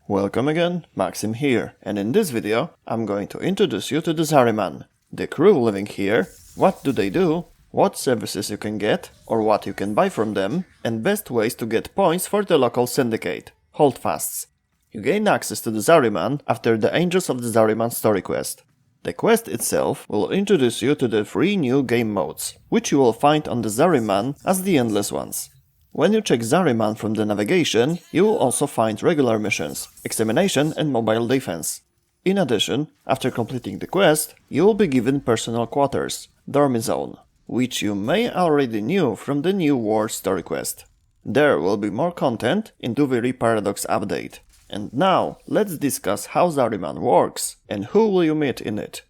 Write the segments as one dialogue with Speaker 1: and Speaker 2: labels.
Speaker 1: Welcome again, Maxim here, and in this video I'm going to introduce you to the Zariman, the crew living here, what do they do, what services you can get or what you can buy from them, and best ways to get points for the local syndicate, Holdfasts. You gain access to the Zariman after the Angels of the Zariman story quest. The quest itself will introduce you to the 3 new game modes, which you will find on the Zariman as the endless ones. When you check Zariman from the navigation, you will also find regular missions, examination and mobile defense. In addition, after completing the quest, you will be given personal quarters, dorm zone, which you may already knew from the New War story quest. There will be more content in the Parallax update. And now, let's discuss how Zariman works and who will you meet in it.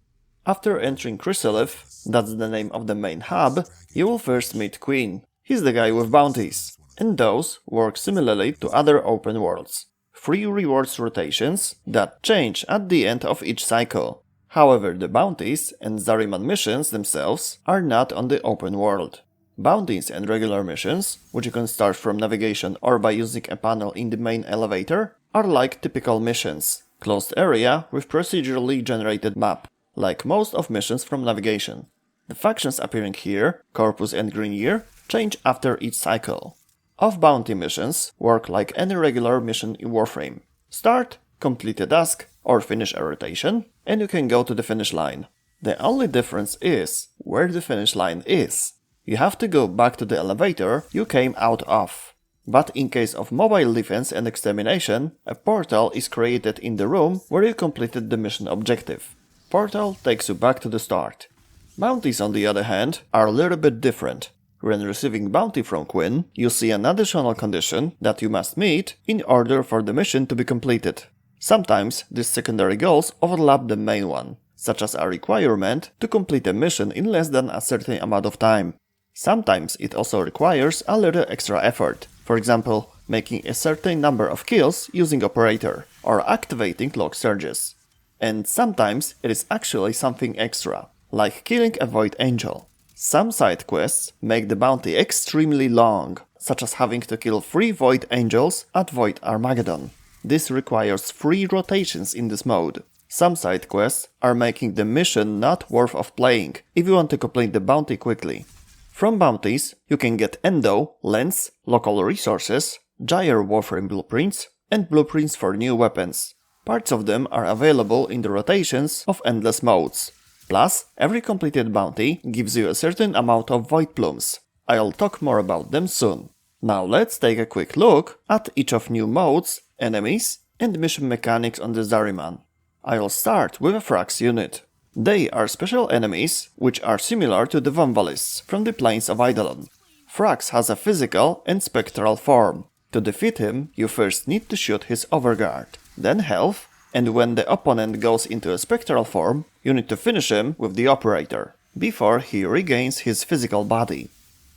Speaker 1: After entering Chrysalith, that's the name of the main hub, you will first meet Queen. He's the guy with bounties. And those work similarly to other open worlds. 3 rewards rotations that change at the end of each cycle. However, the bounties and Zariman missions themselves are not on the open world. Bounties and regular missions, which you can start from navigation or by using a panel in the main elevator, are like typical missions. Closed area with procedurally generated map, like most of missions from navigation. The factions appearing here, Corpus and Greenyear, change after each cycle. Off-bounty missions work like any regular mission in Warframe. Start, complete a task, or finish a rotation, and you can go to the finish line. The only difference is where the finish line is. You have to go back to the elevator you came out of. But in case of mobile defense and extermination, a portal is created in the room where you completed the mission objective. Portal takes you back to the start. Bounties, on the other hand, are a little bit different. When receiving bounty from Quinn, you see an additional condition that you must meet in order for the mission to be completed. Sometimes these secondary goals overlap the main one, such as a requirement to complete a mission in less than a certain amount of time. Sometimes it also requires a little extra effort, for example, making a certain number of kills using operator, or activating log surges. And sometimes it is actually something extra, like killing a Void Angel. Some side quests make the bounty extremely long, such as having to kill 3 Void Angels at Void Armageddon. This requires 3 rotations in this mode. Some side quests are making the mission not worth of playing if you want to complete the bounty quickly. From bounties, you can get Endo, Lens, local resources, Gyre Warframe blueprints, and blueprints for new weapons. Parts of them are available in the rotations of endless modes. Plus, every completed bounty gives you a certain amount of Voidplumes. I'll talk more about them soon. Now let's take a quick look at each of new modes, enemies, and mission mechanics on the Zariman. I'll start with a Thrax unit. They are special enemies, which are similar to the Vombalists from the Plains of Eidolon. Thrax has a physical and spectral form. To defeat him, you first need to shoot his overguard, then health, and when the opponent goes into a spectral form, you need to finish him with the operator, before he regains his physical body.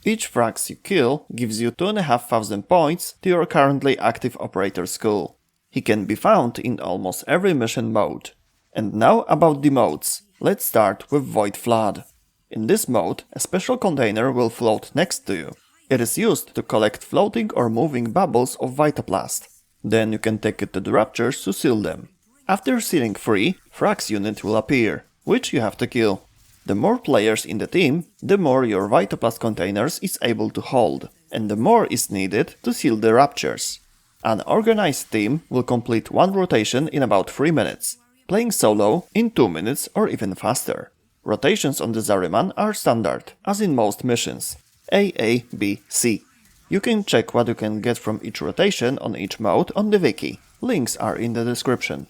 Speaker 1: Each Thrax you kill gives you 2,500 points to your currently active operator skill. He can be found in almost every mission mode. And now about the modes. Let's start with Void Flood. In this mode, a special container will float next to you. It is used to collect floating or moving bubbles of Vitaplast. Then you can take it to the Raptures to seal them. After sealing 3, Thrax unit will appear, which you have to kill. The more players in the team, the more your Vitaplast containers is able to hold, and the more is needed to seal the Raptures. An organized team will complete 1 rotation in about 3 minutes, playing solo in 2 minutes or even faster. Rotations on the Zariman are standard, as in most missions. A, B, C. You can check what you can get from each rotation on each mode on the wiki. Links are in the description.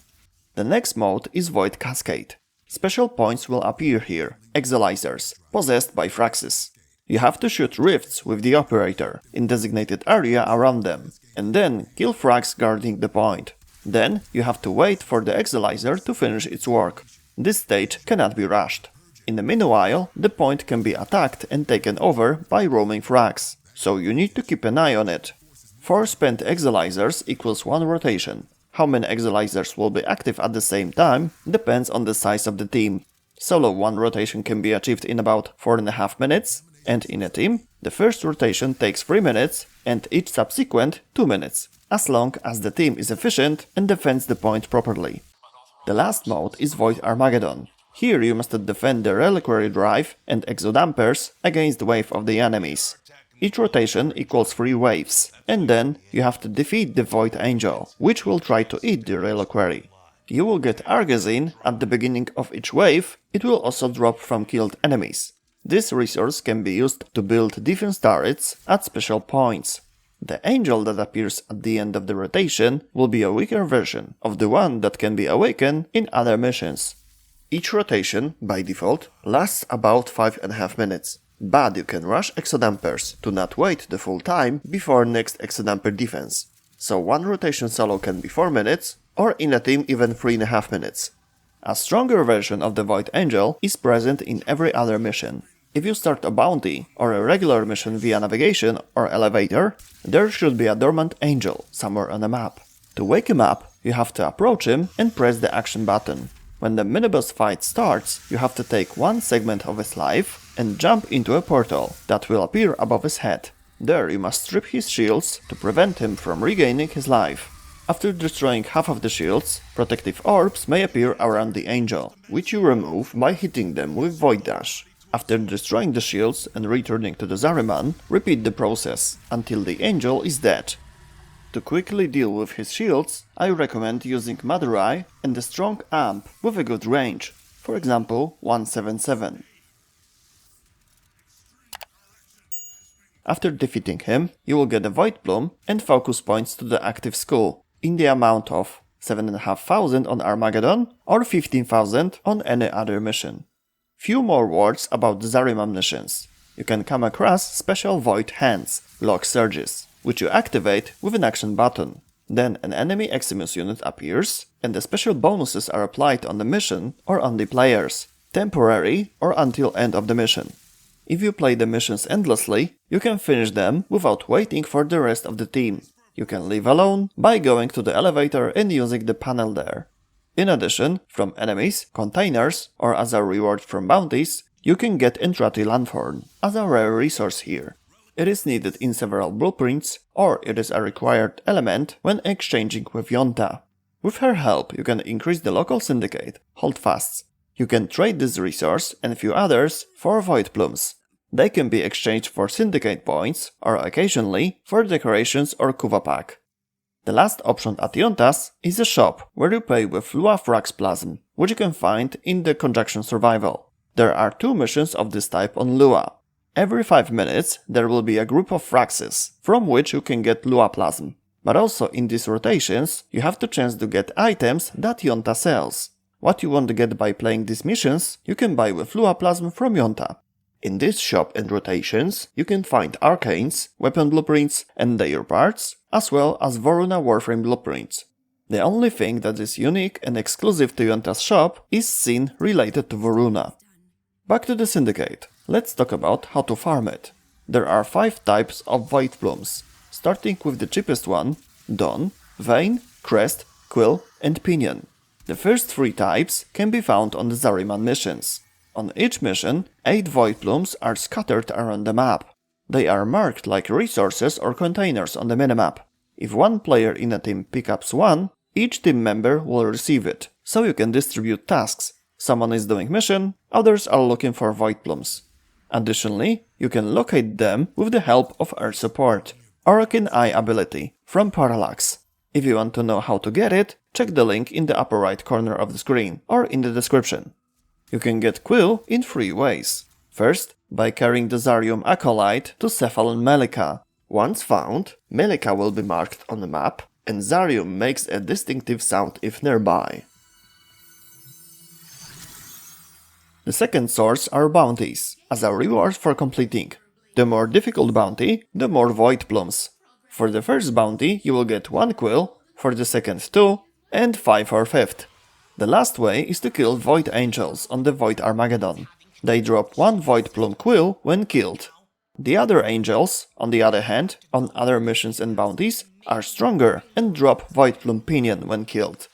Speaker 1: The next mode is Void Cascade. Special points will appear here, Exilizers, possessed by Thraxes. You have to shoot rifts with the operator in designated area around them, and then kill Thrax guarding the point. Then you have to wait for the Exilizer to finish its work. This stage cannot be rushed. In the meanwhile, the point can be attacked and taken over by roaming Thrax, so you need to keep an eye on it. 4 spent Exilizers equals 1 rotation. How many Exilizers will be active at the same time depends on the size of the team. Solo 1 rotation can be achieved in about 4.5 minutes, and in a team, the first rotation takes 3 minutes and each subsequent 2 minutes. as long as the team is efficient and defends the point properly. The last mode is Void Armageddon. Here you must defend the Reliquary Drive and Exodampers against the wave of the enemies. Each rotation equals 3 waves, and then you have to defeat the Void Angel, which will try to eat the Reliquary. You will get Argazine at the beginning of each wave. It will also drop from killed enemies. This resource can be used to build defense turrets at special points. The angel that appears at the end of the rotation will be a weaker version of the one that can be awakened in other missions. Each rotation, by default, lasts about 5.5 minutes, but you can rush Exodampers to not wait the full time before next Exodamper defense. So one rotation solo can be 4 minutes, or in a team even 3.5 minutes. A stronger version of the Void Angel is present in every other mission. If you start a bounty or a regular mission via navigation or elevator, there should be a dormant angel somewhere on the map. To wake him up, you have to approach him and press the action button. When the miniboss fight starts, you have to take one segment of his life and jump into a portal that will appear above his head. There you must strip his shields to prevent him from regaining his life. After destroying half of the shields, protective orbs may appear around the angel, which you remove by hitting them with Void Dash. After destroying the shields and returning to the Zariman, repeat the process until the angel is dead. To quickly deal with his shields, I recommend using Madurai and a strong amp with a good range, for example 177. After defeating him, you will get a Voidplume and focus points to the active skull, in the amount of 7,500 on Armageddon or 15,000 on any other mission. Few more words about the Zariman missions. You can come across special Void Hands, Lock Surges, which you activate with an action button. Then an enemy Eximus unit appears, and the special bonuses are applied on the mission or on the players, temporary or until end of the mission. If you play the missions endlessly, you can finish them without waiting for the rest of the team. You can leave alone by going to the elevator and using the panel there. In addition, from enemies, containers, or as a reward from bounties, you can get Entrati Lanthorn as a rare resource here. It is needed in several blueprints, or it is a required element when exchanging with Yonta. With her help, you can increase the local syndicate, Holdfasts. You can trade this resource and a few others for Voidplumes. They can be exchanged for syndicate points, or occasionally for decorations or Kuva pack. The last option at Yonta's is a shop where you pay with Lua Thrax Plasm, which you can find in the Conjunction Survival. There are 2 missions of this type on Lua. Every 5 minutes there will be a group of Thraxes, from which you can get Lua Plasm. But also in these rotations you have the chance to get items that Yonta sells. What you want to get by playing these missions, you can buy with Lua Plasm from Yonta. In this shop and rotations, you can find arcanes, weapon blueprints and their parts, as well as Voruna Warframe blueprints. The only thing that is unique and exclusive to Yonta's shop is scene related to Voruna. Back to the Syndicate. Let's talk about how to farm it. There are 5 types of Voidplumes, starting with the cheapest one, Dawn, Vein, Crest, Quill and Pinion. The first 3 types can be found on the Zariman missions. On each mission, 8 Voidplumes are scattered around the map. They are marked like resources or containers on the minimap. If one player in a team picks up one, each team member will receive it, so you can distribute tasks. Someone is doing mission, others are looking for Voidplumes. Additionally, you can locate them with the help of Air Support, Arcane Eye ability, from Parallax. If you want to know how to get it, check the link in the upper right corner of the screen, or in the description. You can get Quill in 3 ways. First, by carrying the Zarium Acolyte to Cephalon Melika. Once found, Melika will be marked on the map, and Zarium makes a distinctive sound if nearby. The second source are Bounties, as a reward for completing. The more difficult bounty, the more Voidplumes. For the first bounty you will get 1 Quill, for the second 2, and 5 for 5th. The last way is to kill Void Angels on the Void Armageddon. They drop 1 Voidplume Quill when killed. The other angels, on the other hand, on other missions and bounties, are stronger and drop Voidplume Pinion when killed.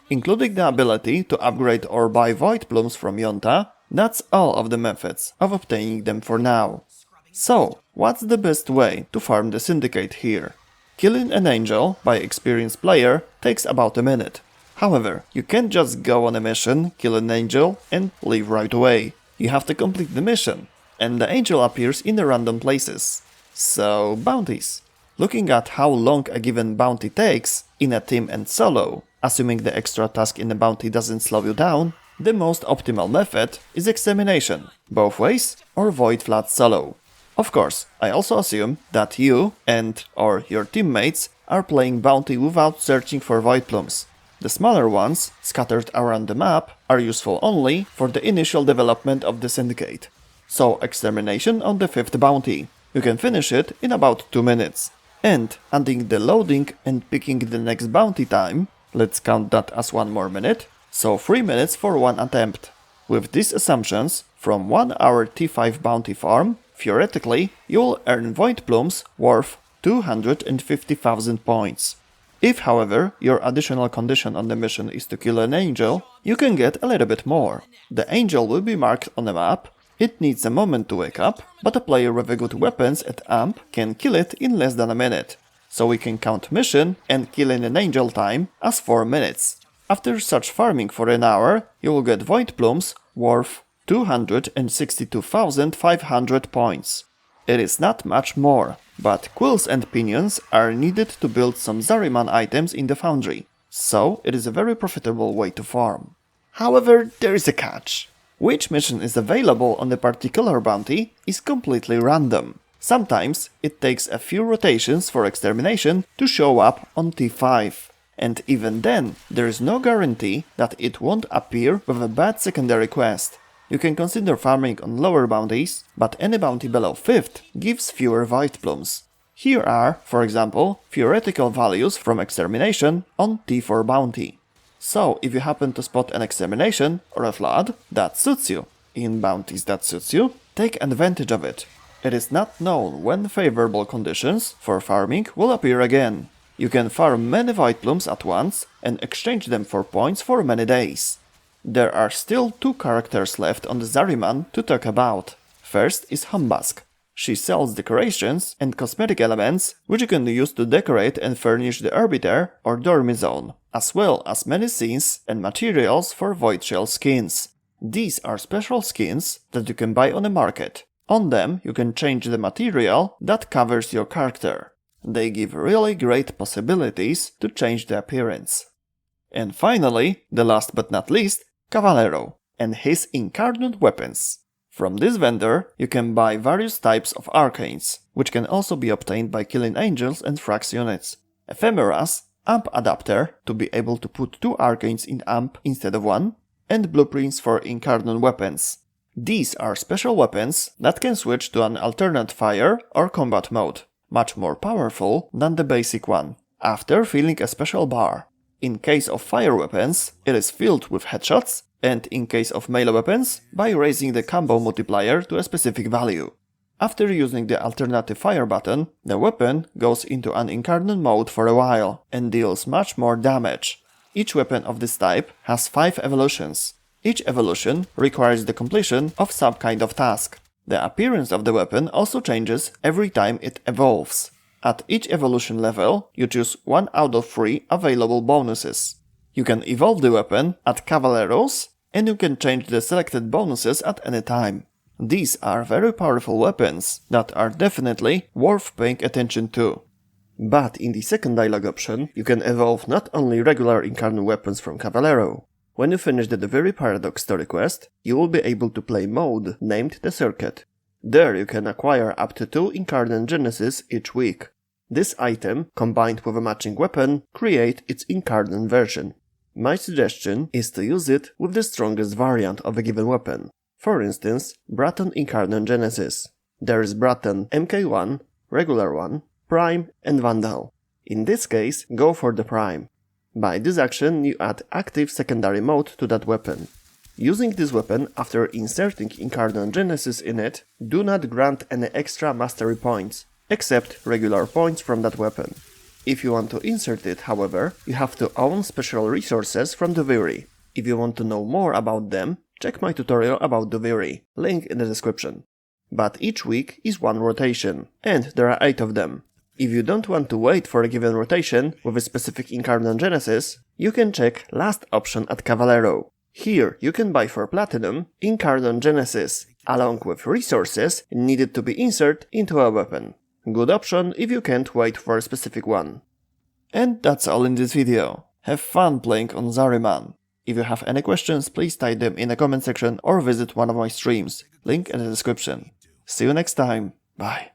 Speaker 1: Including the ability to upgrade or buy Voidplumes from Yonta, that's all of the methods of obtaining them for now. So, what's the best way to farm the Syndicate here? Killing an angel by experienced player takes about a minute. However, you can't just go on a mission, kill an angel, and leave right away. You have to complete the mission, and the angel appears in the random places. So, bounties. Looking at how long a given bounty takes, in a team and solo, assuming the extra task in the bounty doesn't slow you down, the most optimal method is extermination, both ways, or void flat solo. Of course, I also assume that you and/or your teammates are playing bounty without searching for Voidplumes. The smaller ones, scattered around the map, are useful only for the initial development of the syndicate. So extermination on the 5th bounty. You can finish it in about 2 minutes. And adding the loading and picking the next bounty time, let's count that as 1 more minute, so 3 minutes for 1 attempt. With these assumptions, from 1 hour T5 bounty farm, theoretically, you'll earn Voidplumes worth 250,000 points. If, however, your additional condition on the mission is to kill an angel, you can get a little bit more. The angel will be marked on the map, it needs a moment to wake up, but a player with good weapons at AMP can kill it in less than a minute. So we can count mission and killing an angel time as 4 minutes. After such farming for an hour, you will get Voidplumes worth 262,500 points. It is not much more, but quills and pinions are needed to build some Zariman items in the foundry, so it is a very profitable way to farm. However, there is a catch. Which mission is available on the particular bounty is completely random. Sometimes it takes a few rotations for extermination to show up on T5. And even then, there is no guarantee that it won't appear with a bad secondary quest. You can consider farming on lower bounties, but any bounty below 5th gives fewer Voidplumes. Here are, for example, theoretical values from extermination on T4 bounty. So, if you happen to spot an extermination or a flood that suits you, in bounties that suits you, take advantage of it. It is not known when favorable conditions for farming will appear again. You can farm many Voidplumes at once and exchange them for points for many days. There are still 2 characters left on the Zariman to talk about. First is Hombask. She sells decorations and cosmetic elements which you can use to decorate and furnish the Orbiter or Dormy Zone, as well as many scenes and materials for Voidshell skins. These are special skins that you can buy on the market. On them you can change the material that covers your character. They give really great possibilities to change the appearance. And finally, the last but not least, Cavalero and his Incarnon weapons. From this vendor, you can buy various types of arcanes, which can also be obtained by killing angels and Thrax units. Ephemeras, AMP adapter to be able to put 2 arcanes in AMP instead of 1, and blueprints for Incarnon weapons. These are special weapons that can switch to an alternate fire or combat mode, much more powerful than the basic one, after filling a special bar. In case of fire weapons, it is filled with headshots, and in case of melee weapons, by raising the combo multiplier to a specific value. After using the alternative fire button, the weapon goes into an Incarnon mode for a while, and deals much more damage. Each weapon of this type has 5 evolutions. Each evolution requires the completion of some kind of task. The appearance of the weapon also changes every time it evolves. At each evolution level, you choose 1 out of 3 available bonuses. You can evolve the weapon at Cavaleros, and you can change the selected bonuses at any time. These are very powerful weapons that are definitely worth paying attention to. But in the second dialogue option, you can evolve not only regular Incarnon weapons from Cavalero. When you finish the very Paradox story quest, you will be able to play mode named the Circuit. There you can acquire up to 2 Incarnon Genesis each week. This item, combined with a matching weapon, create its Incarnon version. My suggestion is to use it with the strongest variant of a given weapon. For instance, Braton Incarnon Genesis. There is Braton MK1, Regular 1, Prime and Vandal. In this case, go for the Prime. By this action, you add active secondary mode to that weapon. Using this weapon after inserting Incarnon Genesis in it do not grant any extra mastery points, except regular points from that weapon. If you want to insert it, however, you have to own special resources from Duviri. If you want to know more about them, check my tutorial about Duviri, link in the description. But each week is 1 rotation, and there are 8 of them. If you don't want to wait for a given rotation with a specific Incarnon Genesis, you can check last option at Cavalero. Here you can buy for Platinum Incarnon Genesis, along with resources needed to be inserted into a weapon. Good option if you can't wait for a specific one. And that's all in this video. Have fun playing on Zariman. If you have any questions, please type them in the comment section or visit one of my streams, link in the description. See you next time, bye.